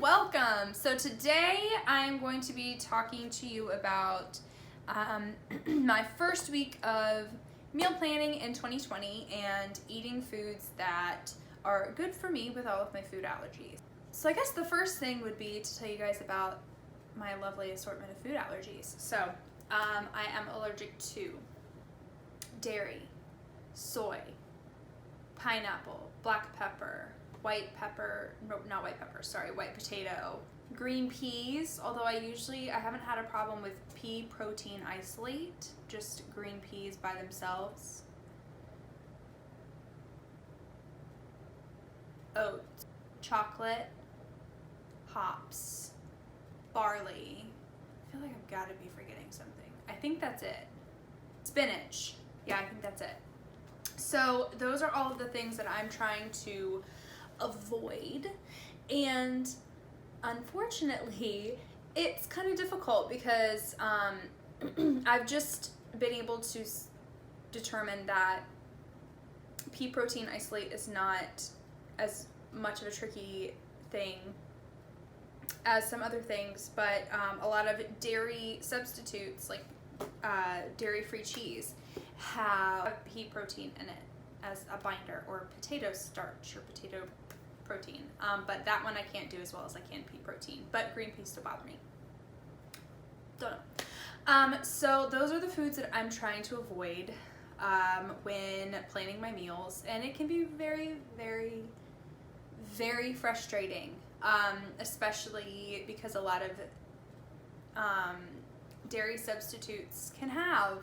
welcome. So today I'm going to be talking to you about my first week of meal planning in 2020 and eating foods that are good for me with all of my food allergies. So I guess the first thing would be to tell you guys about my lovely assortment of food allergies. So I am allergic to dairy, soy, pineapple, black pepper, white potato, green peas, although I haven't had a problem with pea protein isolate, just green peas by themselves. Oats, chocolate, hops, barley. I feel like I've got to be forgetting something. I think that's it. Spinach. Yeah, I think that's it. So those are all of the things that I'm trying to avoid, and unfortunately it's kind of difficult because I've just been able to determine that pea protein isolate is not as much of a tricky thing as some other things, but a lot of dairy substitutes like dairy-free cheese have pea protein in it as a binder, or potato starch or potato protein, but that one I can't do as well as I can pea protein, but green peas still bother me. Don't know. So those are the foods that I'm trying to avoid when planning my meals, and it can be very, very, very frustrating, especially because a lot of dairy substitutes can have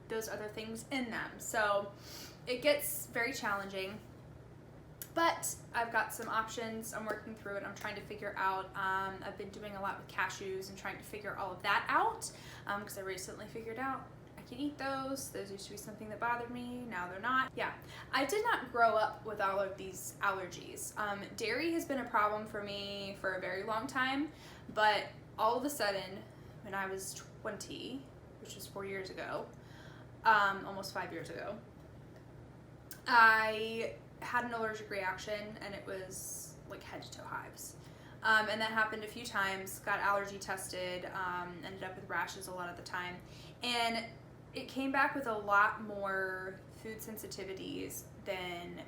those other things in them. So it gets very challenging, but I've got some options. I'm working through it. I'm trying to figure out, I've been doing a lot with cashews and trying to figure all of that out, because I recently figured out I can eat those. Those used to be something that bothered me. Now they're not. Yeah, I did not grow up with all of these allergies. Dairy has been a problem for me for a very long time, but all of a sudden, when I was 20, which was 4 years ago, almost 5 years ago, I had an allergic reaction, and it was like head to toe hives. And that happened a few times, got allergy tested, ended up with rashes a lot of the time. And it came back with a lot more food sensitivities than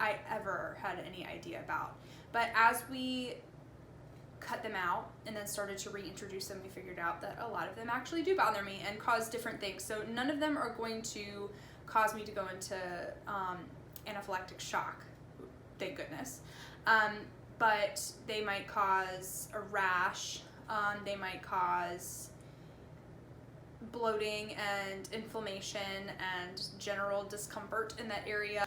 I ever had any idea about. But as we cut them out and then started to reintroduce them, we figured out that a lot of them actually do bother me and cause different things. So none of them are going to cause me to go into anaphylactic shock, thank goodness, but they might cause a rash, they might cause bloating and inflammation and general discomfort in that area.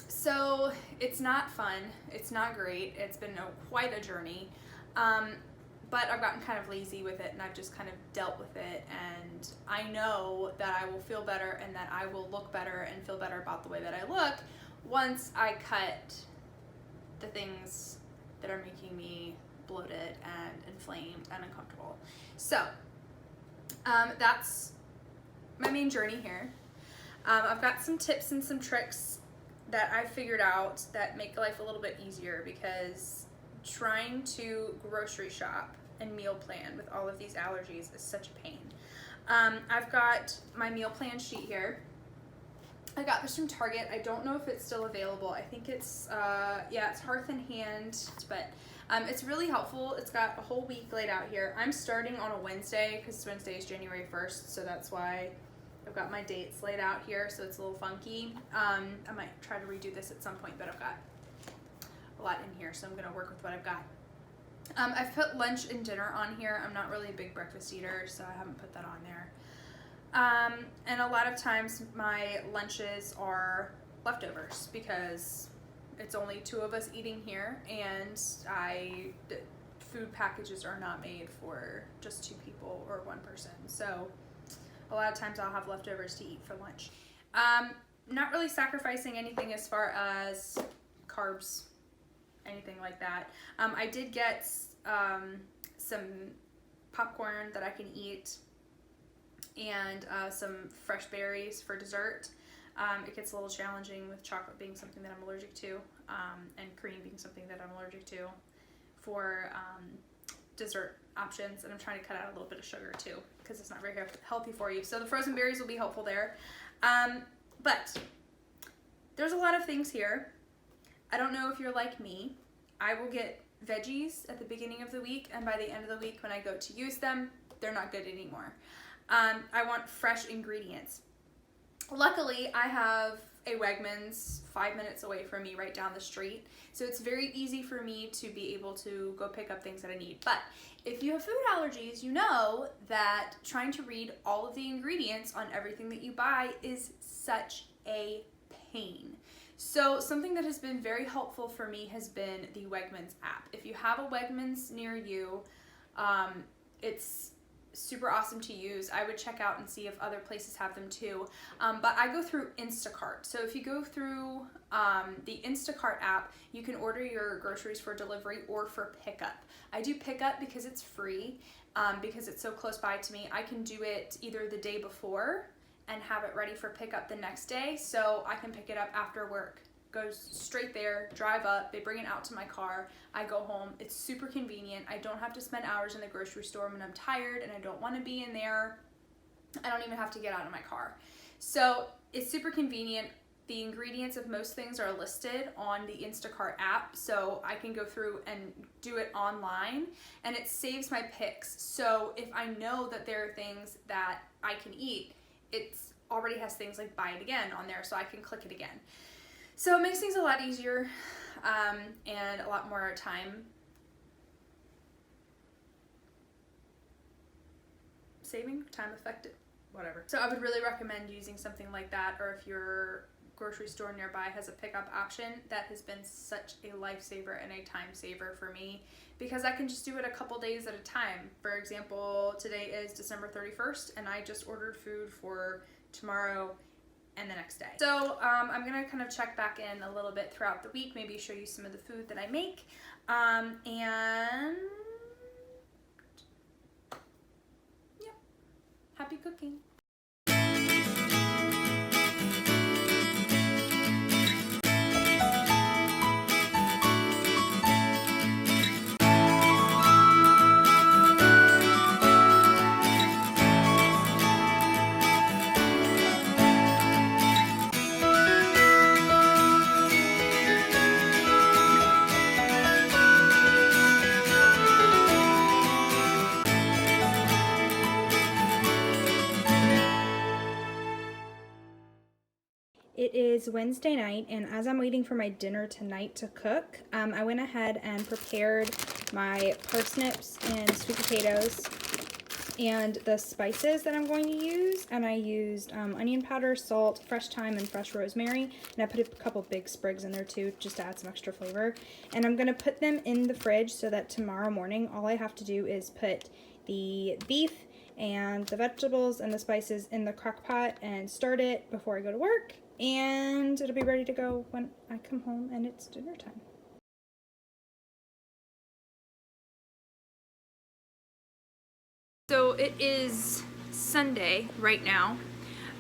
So it's not fun, it's not great, it's been quite a journey, but I've gotten kind of lazy with it, and I've just kind of dealt with it, and I know that I will feel better and that I will look better and feel better about the way that I look once I cut the things that are making me bloated and inflamed and uncomfortable. So that's my main journey here. I've got some tips and some tricks that I've figured out that make life a little bit easier, because trying to grocery shop and meal plan with all of these allergies is such a pain. I've got my meal plan sheet here. I got this from Target. I don't know if it's still available. I think it's, yeah, it's Hearth and Hand, but it's really helpful. It's got a whole week laid out here. I'm starting on a Wednesday because Wednesday is January 1st, so that's why I've got my dates laid out here, so it's a little funky. I might try to redo this at some point, but I've got a lot in here, so I'm gonna work with what I've got. I've put lunch and dinner on here. I'm not really a big breakfast eater, so I haven't put that on there. And a lot of times my lunches are leftovers because it's only 2 of us eating here, and the food packages are not made for just 2 people or 1 person. So a lot of times I'll have leftovers to eat for lunch. Not really sacrificing anything as far as carbs, anything like that. I did get some popcorn that I can eat, and some fresh berries for dessert. It gets a little challenging with chocolate being something that I'm allergic to, and cream being something that I'm allergic to for dessert options, and I'm trying to cut out a little bit of sugar too because it's not very healthy for you. So the frozen berries will be helpful there. But there's a lot of things here. I don't know if you're like me. I will get veggies at the beginning of the week, and by the end of the week when I go to use them, they're not good anymore. I want fresh ingredients. Luckily, I have a Wegmans 5 minutes away from me right down the street, so it's very easy for me to be able to go pick up things that I need. But if you have food allergies, you know that trying to read all of the ingredients on everything that you buy is such a pain. So something that has been very helpful for me has been the Wegmans app. If you have a Wegmans near you, it's super awesome to use. I would check out and see if other places have them too. But I go through Instacart. So if you go through the Instacart app, you can order your groceries for delivery or for pickup. I do pickup because it's free, because it's so close by to me. I can do it either the day before and have it ready for pickup the next day, so I can pick it up after work. Goes straight there, drive up, they bring it out to my car, I go home. It's super convenient. I don't have to spend hours in the grocery store when I'm tired and I don't want to be in there. I don't even have to get out of my car. So it's super convenient. The ingredients of most things are listed on the Instacart app, so I can go through and do it online, and it saves my picks. So if I know that there are things that I can eat, it already has things like buy it again on there, so I can click it again. So it makes things a lot easier and a lot more time saving, time effective, whatever. So I would really recommend using something like that, or if your grocery store nearby has a pickup option, that has been such a lifesaver and a time saver for me, because I can just do it a couple days at a time. For example, today is December 31st and I just ordered food for tomorrow and the next day. So I'm gonna kind of check back in a little bit throughout the week, maybe show you some of the food that I make, and yeah, happy cooking. It is Wednesday night, and as I'm waiting for my dinner tonight to cook, I went ahead and prepared my parsnips and sweet potatoes and the spices that I'm going to use. And I used onion powder, salt, fresh thyme, and fresh rosemary. And I put a couple big sprigs in there too, just to add some extra flavor. And I'm going to put them in the fridge so that tomorrow morning all I have to do is put the beef and the vegetables and the spices in the crock pot and start it before I go to work. And it'll be ready to go when I come home and it's dinner time. So it is Sunday right now.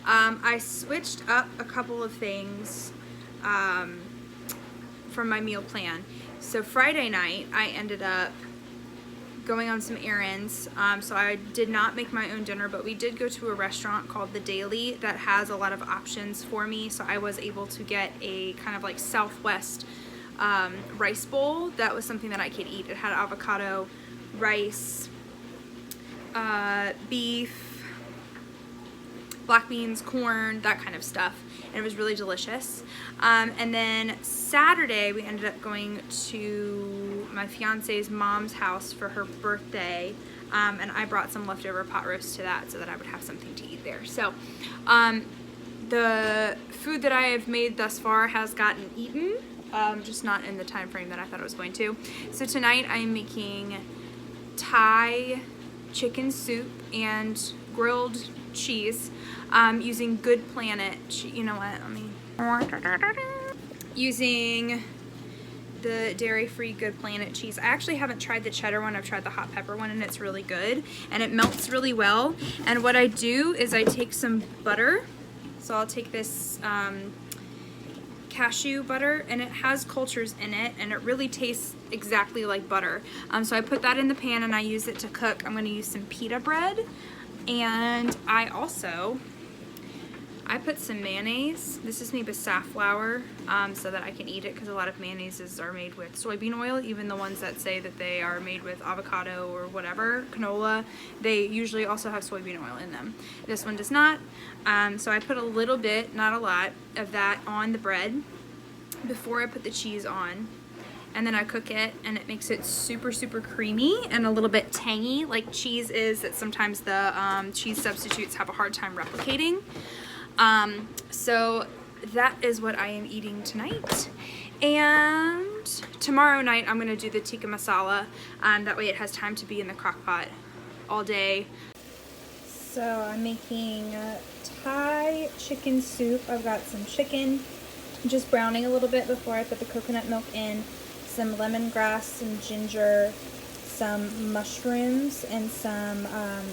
I switched up a couple of things from my meal plan. So Friday night I ended up going on some errands, so I did not make my own dinner, but we did go to a restaurant called The Daily that has a lot of options for me, so I was able to get a kind of like Southwest rice bowl. That was something that I could eat. It had avocado, rice, beef, black beans, corn, that kind of stuff, and it was really delicious. And then Saturday we ended up going to my fiance's mom's house for her birthday, and I brought some leftover pot roast to that so that I would have something to eat there. So the food that I have made thus far has gotten eaten, just not in the time frame that I thought it was going to. So tonight I am making Thai chicken soup and grilled cheese using Good Planet. You know what? Using the dairy-free Good Planet cheese. I actually haven't tried the cheddar one. I've tried the hot pepper one, and it's really good, and it melts really well. And what I do is I take some butter. So I'll take this cashew butter, and it has cultures in it, and it really tastes exactly like butter. So I put that in the pan and I use it to cook. I'm gonna use some pita bread, and I put some mayonnaise. This is made with safflower, so that I can eat it, because a lot of mayonnaises are made with soybean oil. Even the ones that say that they are made with avocado or whatever, canola, they usually also have soybean oil in them. This one does not. So I put a little bit, not a lot, of that on the bread before I put the cheese on. And then I cook it, and it makes it super, super creamy and a little bit tangy, like cheese is, that sometimes the cheese substitutes have a hard time replicating. So that is what I am eating tonight. And tomorrow night I'm gonna do the tikka masala. That way it has time to be in the crock pot all day. So I'm making Thai chicken soup. I've got some chicken, just browning a little bit before I put the coconut milk in, some lemongrass, some ginger, some mushrooms, and some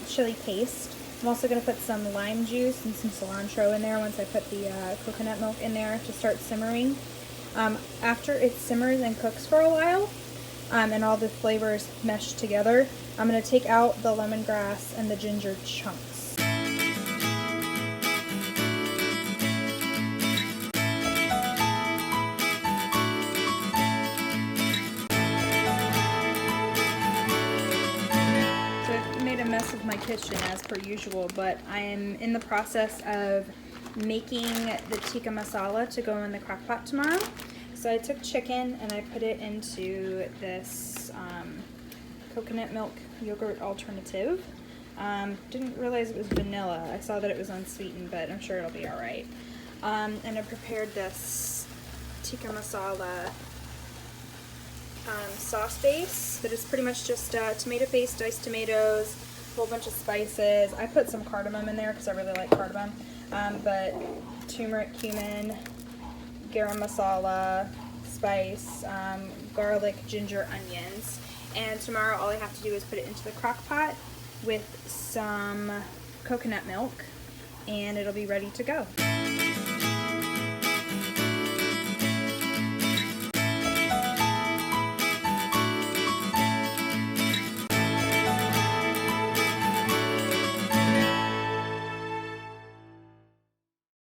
chili paste. I'm also going to put some lime juice and some cilantro in there once I put the coconut milk in there to start simmering. After it simmers and cooks for a while, and all the flavors mesh together, I'm going to take out the lemongrass and the ginger chunks. Mess of my kitchen as per usual, but I am in the process of making the tikka masala to go in the crock pot tomorrow. So I took chicken and I put it into this coconut milk yogurt alternative. Didn't realize it was vanilla. I saw that it was unsweetened, but I'm sure it'll be alright. And I prepared this tikka masala sauce base that is pretty much just tomato paste, diced tomatoes, a whole bunch of spices. I put some cardamom in there because I really like cardamom, but turmeric, cumin, garam masala, spice, garlic, ginger, onions. And tomorrow all I have to do is put it into the crock pot with some coconut milk, and it'll be ready to go.